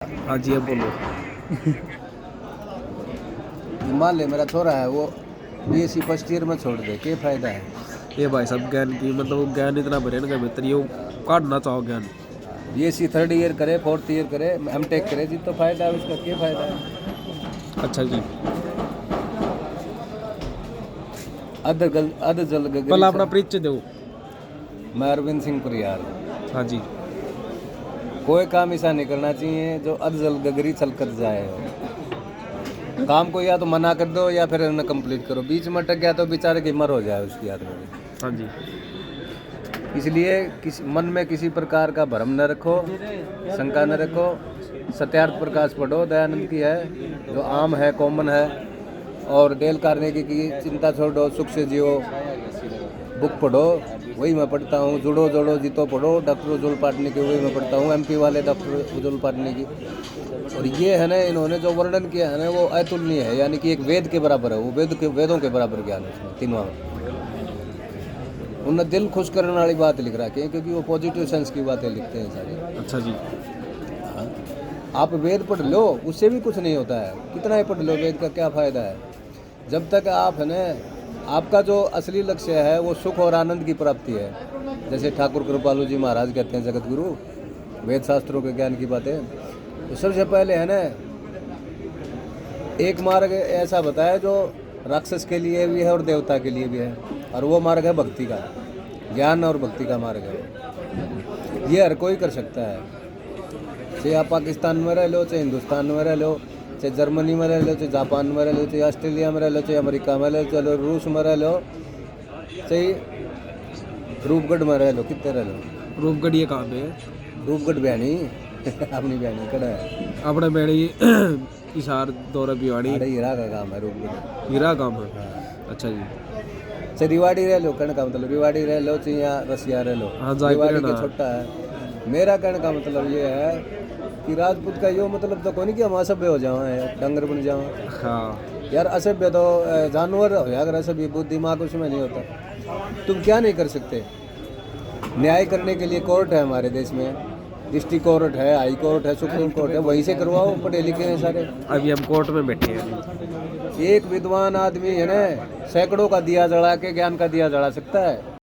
हाँ जी अब बोलो। मान ले मेरा छोरा है वो बीएससी फर्स्ट ईयर में छोड़ दे, क्या फायदा है? ये भाई साहब ज्ञान की मतलब वो ज्ञान इतना भरे ना भीतर ये काटना चाहो ज्ञान। बीएससी थर्ड ईयर करे, फोर्थ ईयर करे, एमटेक करे, जी तो फायदा है उसका, क्या फायदा है? अच्छा जी अध जल गगरी पहले अपना परिचय दो। मैं अरविंद सिंह पुरियार। हाँ जी कोई काम ऐसा नहीं करना चाहिए जो अध जल गगरी छलकत जाए। काम को या तो मना कर दो या फिर न कंप्लीट करो, बीच में अटक गया तो बेचारे की मर हो जाए उसकी आदमी में। हाँ जी इसलिए किसी मन में किसी प्रकार का भ्रम न रखो, शंका न रखो। सत्यार्थ प्रकाश पढ़ो, दयानंद की है जो आम है, कॉमन है। और डेल कार्नेगी की चिंता छोड़ो सुख से जियो बुक पढ़ो, वही मैं पढ़ता हूँ। जुड़ो जोड़ो जीतो पढ़ो, डॉक्टर उज्ज्वल पाटनी की, वही मैं पढ़ता हूँ। एमपी वाले डॉक्टर उज्ज्वल पाटनी की। और ये है ना, इन्होंने जो वर्णन किया है ना वो अतुलनीय है, यानी कि एक वेद के बराबर है। वो वेदों के बराबर ज्ञान है उसमें तीनों में। उनने दिल खुश करने वाली बात लिख रखी है, क्योंकि वो पॉजिटिव सेंस की बातें लिखते हैं सारे। अच्छा जी हाँ। आप वेद पढ़ लो, उससे भी कुछ नहीं होता है, कितना ही पढ़ लो, वेद का क्या फ़ायदा है? जब तक आप है ना, आपका जो असली लक्ष्य है वो सुख और आनंद की प्राप्ति है। जैसे ठाकुर कृपालु जी महाराज कहते हैं, जगत गुरु, वेद शास्त्रों के ज्ञान की बातें। तो सबसे पहले है ना, एक मार्ग ऐसा बताया जो राक्षस के लिए भी है और देवता के लिए भी है, और वो मार्ग है भक्ति का, ज्ञान और भक्ति का मार्ग है। ये हर कोई कर सकता है, चाहे आप पाकिस्तान में रह लो, चाहे हिंदुस्तान में रह लो, चाहे जर्मनी में रह लो, चाहे जापान में रह लो, चाहे ऑस्ट्रेलिया में रह लो, चाहे अमेरिका में रह लो, चलो रूस में रह लो, चाहे रूपगढ़ में रह लो, कितने रह लो। रूपगढ़ ये कहाँ पे है? रूपगढ़ बयानी अपनी बयानी कड़ा है, अपने बेड़ी हिसार दौरा भिवाड़ी अरे हीरा का काम है रूपगढ़। हीरा काम है। हाँ। अच्छा जी चाहे रिवाड़ी रह लो, कहने का मतलब रिवाड़ी रह लो, चाहे यहाँ रसिया रह लो, हाँ, जाए रिवाड़ी रहना। के छोटा है। मेरा कहने का मतलब ये है कि राजपूत का यो मतलब तो कोई नहीं कि हम असभ्य हो जाओ, डंगर बन जाओ। हाँ यार असभ्य तो जानवर हो, अगर असभ्य बुद्धि दिमाग उसमें नहीं होता। तुम क्या नहीं कर सकते? न्याय करने के लिए कोर्ट है हमारे देश में, डिस्ट्रिक्ट कोर्ट है, हाई कोर्ट है, सुप्रीम कोर्ट है, वहीं से करवाओ, पढ़े लिखे हैं सारे। अभी हम कोर्ट में बैठे हैं। एक विद्वान आदमी है ना, सैकड़ों का दिया जला के ज्ञान का दिया जला सकता है।